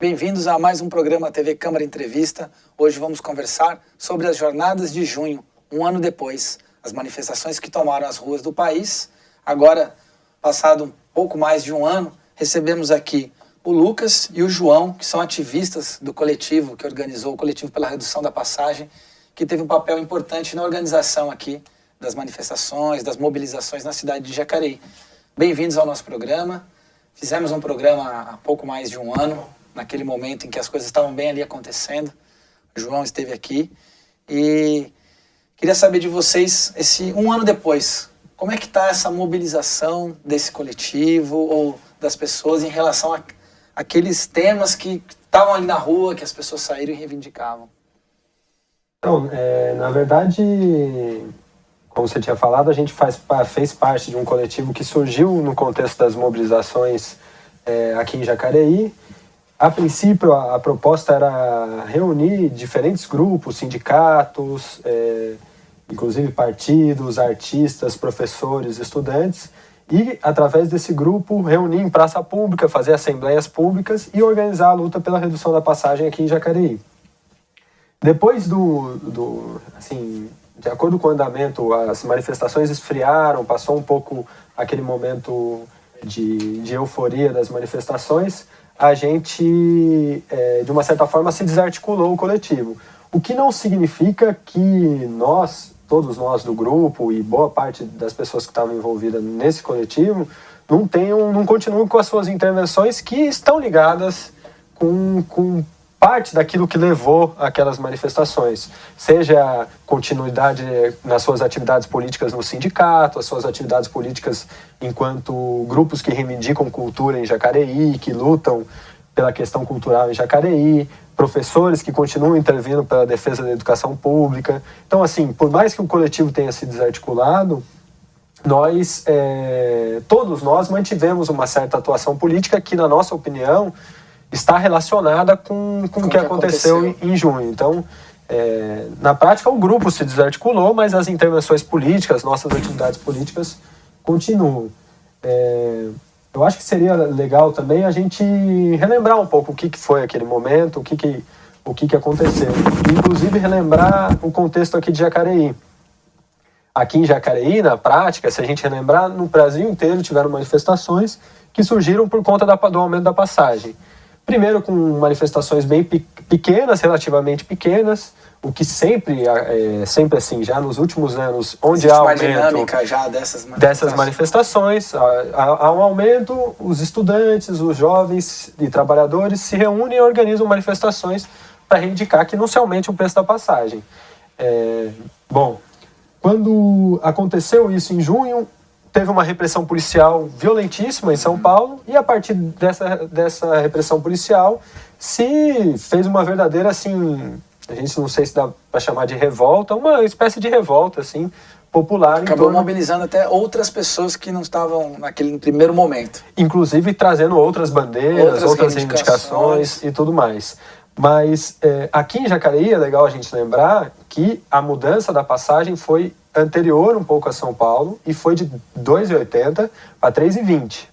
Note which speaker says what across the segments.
Speaker 1: Bem-vindos a mais um programa TV Câmara Entrevista. Hoje vamos conversar sobre as jornadas de junho, um ano depois, as manifestações que tomaram as ruas do país. Agora, passado um pouco mais de um ano, recebemos aqui o Lucas e o João, que são ativistas do coletivo que organizou o Coletivo pela Redução da Passagem, que teve um papel importante na organização aqui das manifestações, das mobilizações na cidade de Jacareí. Bem-vindos ao nosso programa. Fizemos um programa há pouco mais de um ano, naquele momento em que as coisas estavam bem ali acontecendo. O João esteve aqui e queria saber de vocês, um ano depois, como é que está essa mobilização desse coletivo ou das pessoas em relação àqueles temas que estavam ali na rua, que as pessoas saíram e reivindicavam?
Speaker 2: Então, na verdade, como você tinha falado, a gente fez parte de um coletivo que surgiu no contexto das mobilizações aqui em Jacareí. A princípio, a proposta era reunir diferentes grupos, sindicatos, inclusive partidos, artistas, professores, estudantes, e, através desse grupo, reunir em praça pública, fazer assembleias públicas e organizar a luta pela redução da passagem aqui em Jacareí. Depois de acordo com o andamento, as manifestações esfriaram, passou um pouco aquele momento de euforia das manifestações, a gente, de uma certa forma, se desarticulou o coletivo. O que não significa que todos nós do grupo e boa parte das pessoas que estavam envolvidas nesse coletivo não continuem com as suas intervenções que estão ligadas com parte daquilo que levou aquelas manifestações, seja a continuidade nas suas atividades políticas no sindicato, as suas atividades políticas enquanto grupos que reivindicam cultura em Jacareí, que lutam pela questão cultural em Jacareí, professores que continuam intervindo pela defesa da educação pública. Então, assim, por mais que o coletivo tenha se desarticulado, todos nós mantivemos uma certa atuação política que, na nossa opinião, está relacionada com o que aconteceu em junho. Então, na prática, o grupo se desarticulou, mas as intervenções políticas, nossas atividades políticas, continuam. Eu acho que seria legal também a gente relembrar um pouco o que foi aquele momento, o que aconteceu. Inclusive, relembrar o contexto aqui de Jacareí. Aqui em Jacareí, na prática, se a gente relembrar, no Brasil inteiro tiveram manifestações que surgiram por conta do aumento da passagem. Primeiro com manifestações bem pequenas, relativamente pequenas, o que sempre assim, já nos últimos anos, onde há aumento
Speaker 1: dinâmica já dessas
Speaker 2: manifestações, há um aumento, os estudantes, os jovens e trabalhadores se reúnem e organizam manifestações para reivindicar que não se aumente o preço da passagem. Quando aconteceu isso em junho, teve uma repressão policial violentíssima em São Paulo, e a partir dessa repressão policial se fez uma verdadeira, assim, a gente não sei se dá para chamar de revolta, uma espécie de revolta, assim, popular.
Speaker 1: Acabou mobilizando até outras pessoas que não estavam naquele primeiro momento.
Speaker 2: Inclusive trazendo outras bandeiras, outras reivindicações e tudo mais. Mas aqui em Jacareí é legal a gente lembrar que a mudança da passagem foi anterior um pouco a São Paulo e foi de R$ 2,80 para R$ 3,20.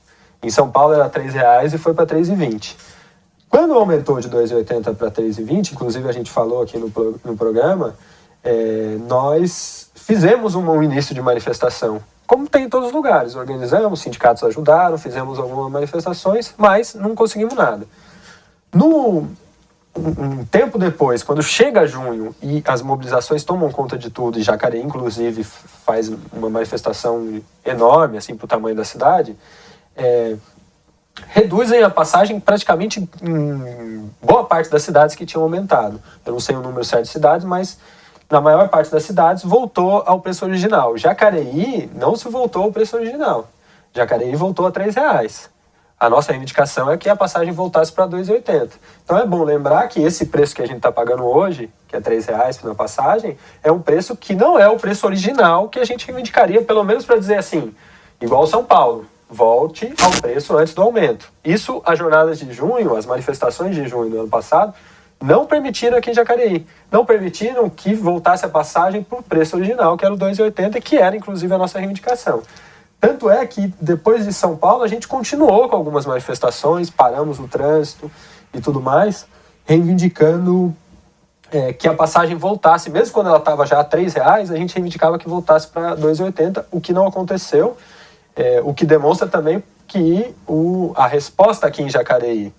Speaker 2: Em São Paulo era R$ 3,00 e foi para R$ 3,20. Quando aumentou de R$ 2,80 para R$ 3,20, inclusive a gente falou aqui no programa, nós fizemos um início de manifestação, como tem em todos os lugares. Organizamos, sindicatos ajudaram, fizemos algumas manifestações, mas não conseguimos nada. Um tempo depois, quando chega junho e as mobilizações tomam conta de tudo, e Jacareí, inclusive, faz uma manifestação enorme assim, para o tamanho da cidade, reduzem a passagem praticamente em boa parte das cidades que tinham aumentado. Eu não sei o número certo de cidades, mas na maior parte das cidades voltou ao preço original. Jacareí não se voltou ao preço original. Jacareí voltou a R$ 3,00. A nossa reivindicação é que a passagem voltasse para R$ 2,80. Então é bom lembrar que esse preço que a gente está pagando hoje, que é R$ 3,00 na passagem, é um preço que não é o preço original que a gente reivindicaria, pelo menos para dizer assim, igual São Paulo, volte ao preço antes do aumento. Isso, as jornadas de junho, as manifestações de junho do ano passado, não permitiram aqui em Jacareí. Não permitiram que voltasse a passagem para o preço original, que era o R$ 2,80, que era inclusive a nossa reivindicação. Tanto é que depois de São Paulo a gente continuou com algumas manifestações, paramos o trânsito e tudo mais, reivindicando que a passagem voltasse, mesmo quando ela estava já a R$3, a gente reivindicava que voltasse para R$2,80, o que não aconteceu, o que demonstra também que a resposta aqui em Jacareí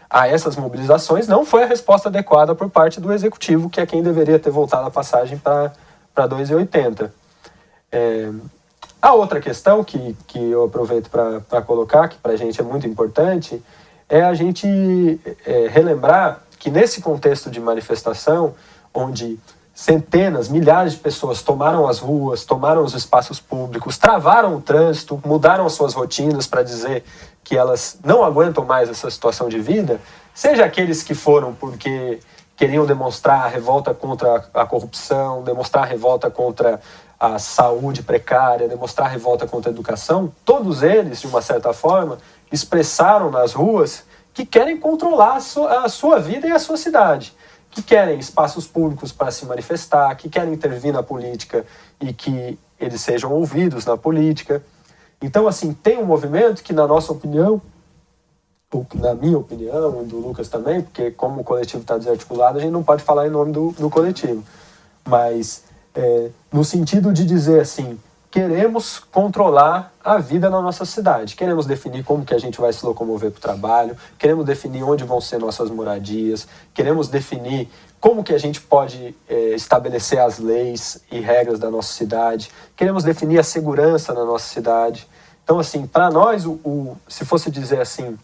Speaker 2: a essas mobilizações não foi a resposta adequada por parte do Executivo, que é quem deveria ter voltado a passagem para R$2,80. A outra questão que eu aproveito para colocar, que para a gente é muito importante, é a gente relembrar que nesse contexto de manifestação, onde centenas, milhares de pessoas tomaram as ruas, tomaram os espaços públicos, travaram o trânsito, mudaram as suas rotinas para dizer que elas não aguentam mais essa situação de vida, seja aqueles que foram porque queriam demonstrar a revolta contra a corrupção, demonstrar a revolta contra a saúde precária, demonstrar a revolta contra a educação, todos eles, de uma certa forma, expressaram nas ruas que querem controlar a sua vida e a sua cidade, que querem espaços públicos para se manifestar, que querem intervir na política e que eles sejam ouvidos na política. Então, assim, tem um movimento que, na nossa opinião, ou na minha opinião, e do Lucas também, porque como o coletivo está desarticulado, a gente não pode falar em nome do coletivo, mas no sentido de dizer assim, queremos controlar a vida na nossa cidade, queremos definir como que a gente vai se locomover para o trabalho, queremos definir onde vão ser nossas moradias, queremos definir como que a gente pode estabelecer as leis e regras da nossa cidade, queremos definir a segurança na nossa cidade. Então, assim, para nós, se fosse dizer assim,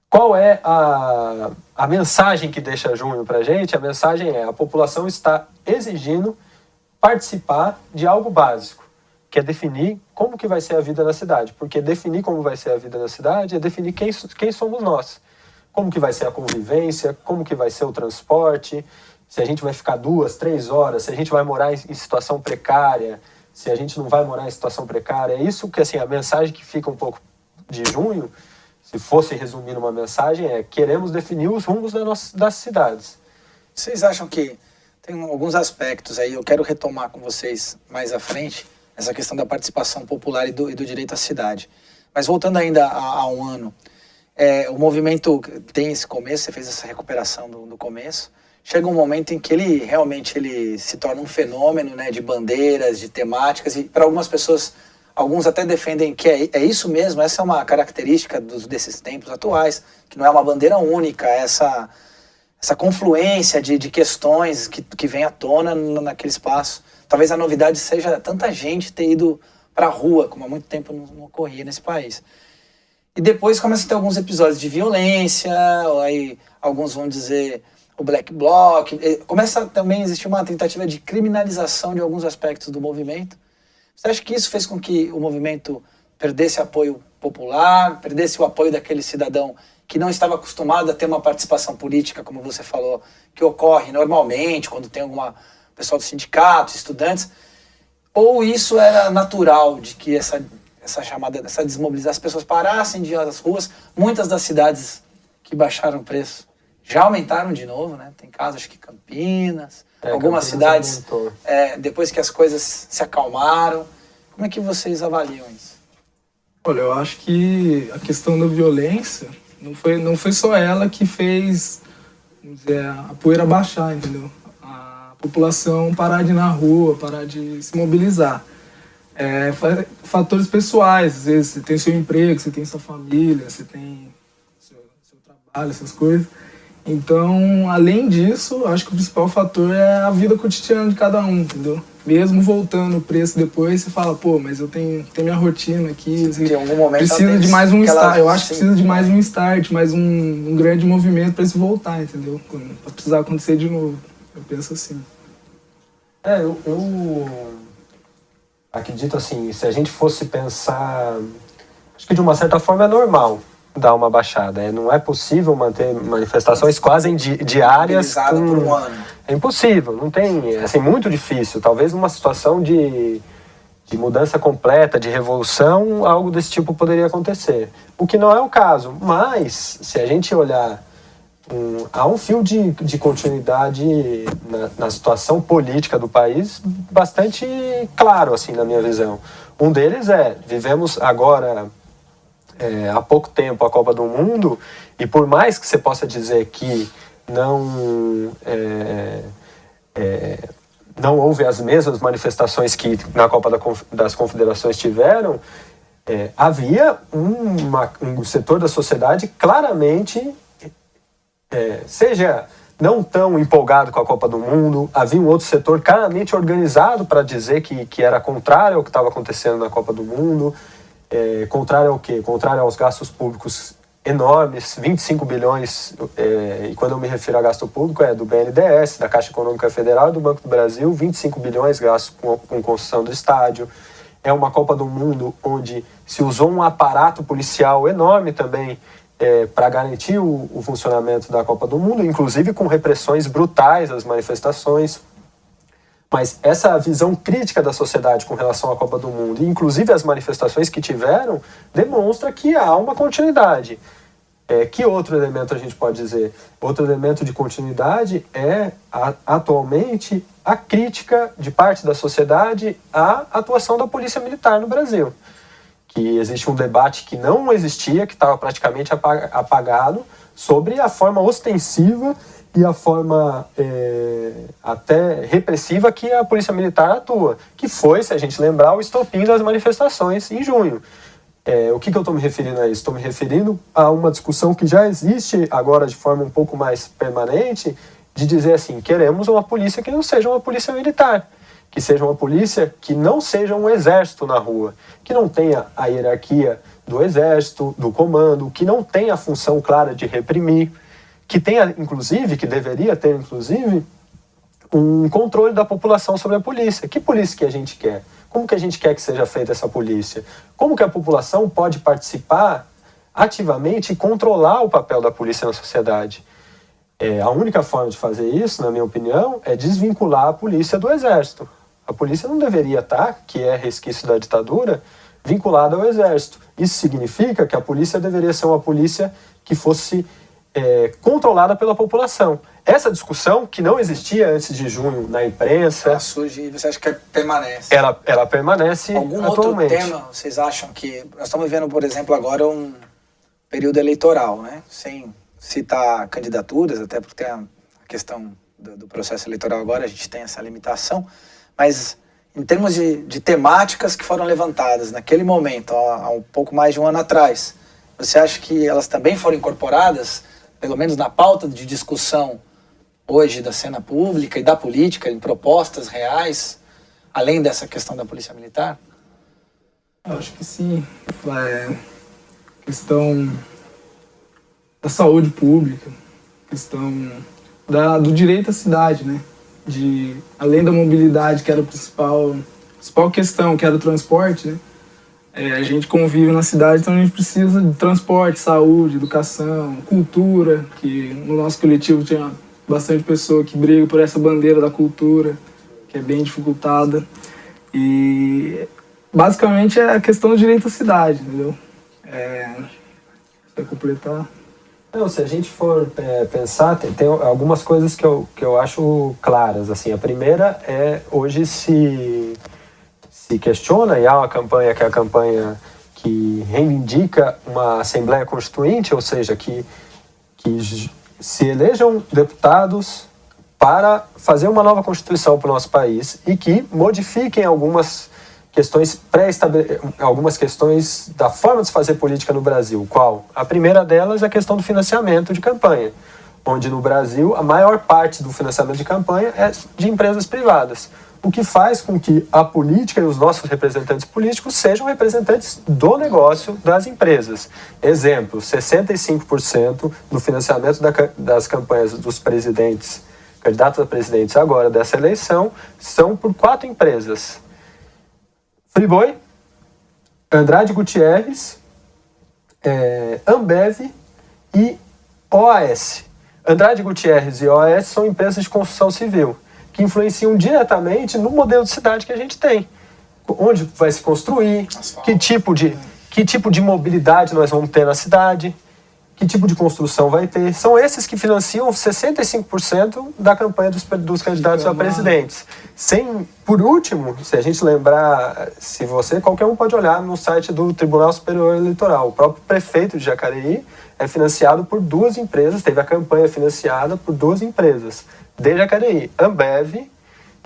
Speaker 2: qual é a mensagem que deixa junho para a gente? A mensagem é: a população está exigindo participar de algo básico, que é definir como que vai ser a vida na cidade. Porque definir como vai ser a vida na cidade é definir quem somos nós. Como que vai ser a convivência, como que vai ser o transporte, se a gente vai ficar 2, 3 horas, se a gente vai morar em situação precária, se a gente não vai morar em situação precária. É isso que, assim, a mensagem que fica um pouco de junho, se fosse resumir uma mensagem, queremos definir os rumos das cidades.
Speaker 1: Vocês acham que tem alguns aspectos aí, eu quero retomar com vocês mais à frente, essa questão da participação popular e do direito à cidade. Mas voltando ainda a um ano, o movimento tem esse começo, você fez essa recuperação do começo, chega um momento em que ele realmente se torna um fenômeno, né, de bandeiras, de temáticas, e para algumas pessoas, alguns até defendem que é isso mesmo, essa é uma característica desses tempos atuais, que não é uma bandeira única, essa confluência de questões que vem à tona naquele espaço. Talvez a novidade seja tanta gente ter ido para a rua, como há muito tempo não ocorria nesse país. E depois começa a ter alguns episódios de violência, aí alguns vão dizer o Black Bloc, começa também a existir uma tentativa de criminalização de alguns aspectos do movimento. Você acha que isso fez com que o movimento perdesse apoio popular, perdesse o apoio daquele cidadão que não estava acostumado a ter uma participação política, como você falou, que ocorre normalmente quando tem alguma pessoal do sindicato, estudantes, ou isso era natural de que essa desmobilização, as pessoas parassem de ir às ruas? Muitas das cidades que baixaram o preço já aumentaram de novo, né? Tem casos, acho que Campinas, algumas cidades, depois que as coisas se acalmaram. Como é que vocês avaliam isso?
Speaker 3: Olha, eu acho que a questão da violência não foi só ela que fez, vamos dizer, a poeira baixar, entendeu? A população parar de ir na rua, parar de se mobilizar. Fatores pessoais, às vezes você tem seu emprego, você tem sua família, você tem seu trabalho, essas coisas. Então, além disso, acho que o principal fator é a vida cotidiana de cada um, entendeu? Mesmo voltando o preço depois, você fala, pô, mas eu tenho minha rotina aqui.
Speaker 1: Em algum momento
Speaker 3: precisa de mais um start. Eu acho que precisa de mais um start, mais um grande movimento para isso voltar, entendeu? Para precisar acontecer de novo. Eu penso assim.
Speaker 2: Eu acredito assim, se a gente fosse pensar, acho que de uma certa forma é normal dar uma baixada. Não é possível manter manifestações quase diárias
Speaker 1: por um ano.
Speaker 2: É impossível, não tem, é assim, muito difícil. Talvez numa situação de mudança completa, de revolução, algo desse tipo poderia acontecer. O que não é o caso. Mas, se a gente olhar há um fio de continuidade na situação política do país bastante claro, assim, na minha visão. Um deles vivemos agora, há pouco tempo, a Copa do Mundo, e por mais que você possa dizer que não houve as mesmas manifestações que na Copa das Confederações tiveram, havia um setor da sociedade claramente, seja não tão empolgado com a Copa do Mundo, havia um outro setor claramente organizado para dizer que era contrário ao que estava acontecendo na Copa do Mundo. Contrário ao quê? Contrário aos gastos públicos enormes, 25 bilhões, e quando eu me refiro a gasto público do BNDES, da Caixa Econômica Federal e do Banco do Brasil, 25 bilhões gastos com construção do estádio. É uma Copa do Mundo onde se usou um aparato policial enorme também para garantir o funcionamento da Copa do Mundo, inclusive com repressões brutais às manifestações. Mas essa visão crítica da sociedade com relação à Copa do Mundo, e inclusive as manifestações que tiveram, demonstra que há uma continuidade. Que outro elemento a gente pode dizer? Outro elemento de continuidade atualmente, a crítica de parte da sociedade à atuação da Polícia Militar no Brasil. Que existe um debate que não existia, que estava praticamente apagado, sobre a forma ostensiva e a forma até repressiva que a Polícia Militar atua, que foi, se a gente lembrar, o estopim das manifestações em junho. O que eu estou me referindo a isso? Estou me referindo a uma discussão que já existe agora de forma um pouco mais permanente, de dizer assim, queremos uma polícia que não seja uma polícia militar, que seja uma polícia que não seja um exército na rua, que não tenha a hierarquia do exército, do comando, que não tenha a função clara de reprimir, que tenha, inclusive, que deveria ter, inclusive, um controle da população sobre a polícia. Que polícia que a gente quer? Como que a gente quer que seja feita essa polícia? Como que a população pode participar ativamente e controlar o papel da polícia na sociedade? A única forma de fazer isso, na minha opinião, é desvincular a polícia do exército. A polícia não deveria estar, que é resquício da ditadura, vinculada ao exército. Isso significa que a polícia deveria ser uma polícia que fosse controlada pela população. Essa discussão, que não existia antes de junho na imprensa...
Speaker 1: Ela surge e você acha que permanece?
Speaker 2: Ela permanece
Speaker 1: Algum
Speaker 2: atualmente.
Speaker 1: outro tema, vocês acham que... Nós estamos vivendo, por exemplo, agora um período eleitoral, né? Sem citar candidaturas, até porque tem a questão do processo eleitoral agora, a gente tem essa limitação, mas em termos de temáticas que foram levantadas naquele momento, há um pouco mais de um ano atrás, você acha que elas também foram incorporadas, pelo menos na pauta de discussão hoje da cena pública e da política, em propostas reais, além dessa questão da Polícia Militar?
Speaker 3: Eu acho que sim. Questão da saúde pública, questão do direito à cidade, né? Além da mobilidade, que era a principal questão, que era o transporte, né? A gente convive na cidade, então a gente precisa de transporte, saúde, educação, cultura, que no nosso coletivo tinha bastante pessoa que briga por essa bandeira da cultura, que é bem dificultada. E basicamente é a questão do direito à cidade, entendeu? Para completar.
Speaker 2: Não, se a gente for pensar, tem algumas coisas que eu acho claras. Assim, a primeira hoje se questiona, e há uma campanha que é a campanha que reivindica uma Assembleia Constituinte, ou seja, que se elejam deputados para fazer uma nova Constituição para o nosso país e que modifiquem algumas questões algumas questões da forma de se fazer política no Brasil. Qual? A primeira delas é a questão do financiamento de campanha, onde no Brasil a maior parte do financiamento de campanha é de empresas privadas, o que faz com que a política e os nossos representantes políticos sejam representantes do negócio das empresas. Exemplo, 65% do financiamento das campanhas dos presidentes, candidatos a presidentes agora dessa eleição, são por 4 empresas. Friboi, Andrade Gutierrez, Ambev e OAS. Andrade Gutierrez e OAS são empresas de construção civil, que influenciam diretamente no modelo de cidade que a gente tem. Onde vai se construir, que tipo de mobilidade nós vamos ter na cidade, que tipo de construção vai ter. São esses que financiam 65% da campanha dos candidatos a presidentes. Por último, se a gente lembrar, qualquer um pode olhar no site do Tribunal Superior Eleitoral. O próprio prefeito de Jacareí é financiado por 2 empresas, teve a campanha financiada por 2 empresas de Jacareí, Ambev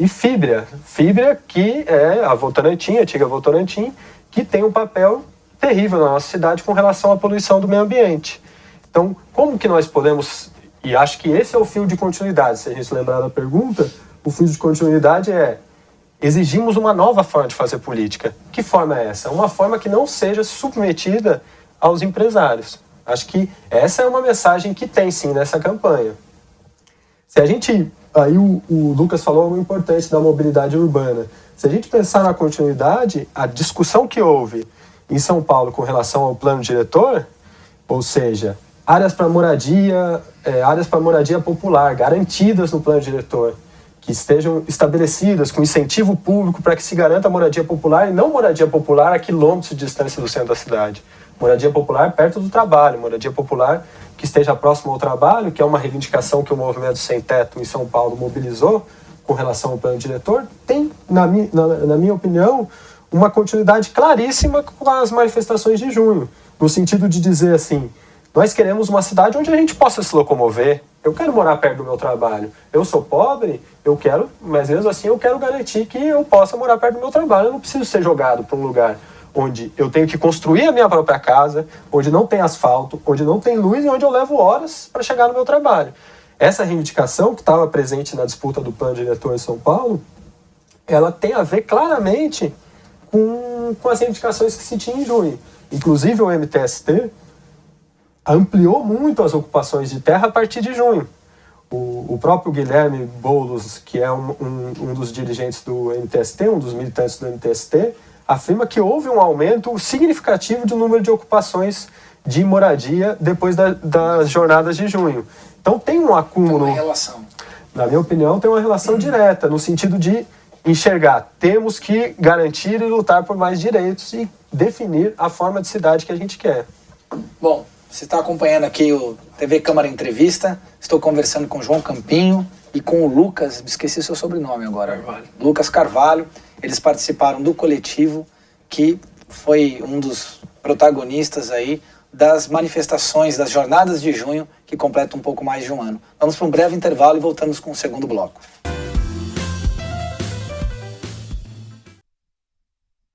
Speaker 2: e Fibria. Fibria, que é a Votorantim, a antiga Votorantim, que tem um papel terrível na nossa cidade com relação à poluição do meio ambiente. Então, como que nós podemos, e acho que esse é o fio de continuidade, se a gente lembrar da pergunta, o fio de continuidade é: exigimos uma nova forma de fazer política. Que forma é essa? Uma forma que não seja submetida aos empresários. Acho que essa é uma mensagem que tem sim nessa campanha. Se a gente, aí o Lucas falou algo importante da mobilidade urbana. Se a gente pensar na continuidade, a discussão que houve em São Paulo com relação ao plano diretor, ou seja, áreas para moradia popular, garantidas no plano diretor, que estejam estabelecidas com incentivo público para que se garanta a moradia popular, e não moradia popular a quilômetros de distância do centro da cidade. Moradia popular perto do trabalho, moradia popular que esteja próximo ao trabalho, que é uma reivindicação que o Movimento Sem Teto em São Paulo mobilizou com relação ao plano diretor, tem, na minha opinião, uma continuidade claríssima com as manifestações de junho, no sentido de dizer assim: nós queremos uma cidade onde a gente possa se locomover. Eu quero morar perto do meu trabalho. Eu sou pobre, mas mesmo assim eu quero garantir que eu possa morar perto do meu trabalho. Eu não preciso ser jogado para um lugar onde eu tenho que construir a minha própria casa, onde não tem asfalto, onde não tem luz e onde eu levo horas para chegar no meu trabalho. Essa reivindicação que estava presente na disputa do plano diretor em São Paulo, ela tem a ver claramente com as reivindicações que se tinha em junho. Inclusive o MTST ampliou muito as ocupações de terra a partir de junho. O próprio Guilherme Boulos, que é um dos dirigentes do MTST, um dos militantes do MTST, afirma que houve um aumento significativo do número de ocupações de moradia depois das jornadas de junho. Então tem um acúmulo.
Speaker 1: Tem uma relação.
Speaker 2: Na minha opinião, tem uma relação direta, no sentido de enxergar, temos que garantir e lutar por mais direitos e definir a forma de cidade que a gente quer.
Speaker 1: Bom, você está acompanhando aqui o TV Câmara Entrevista. Estou conversando com o João Campinho e com o Lucas, me esqueci seu sobrenome agora.
Speaker 3: Carvalho.
Speaker 1: Lucas Carvalho. Eles participaram do coletivo que foi um dos protagonistas aí das manifestações, das jornadas de junho, que completam um pouco mais de um ano. Vamos para um breve intervalo e voltamos com o segundo bloco.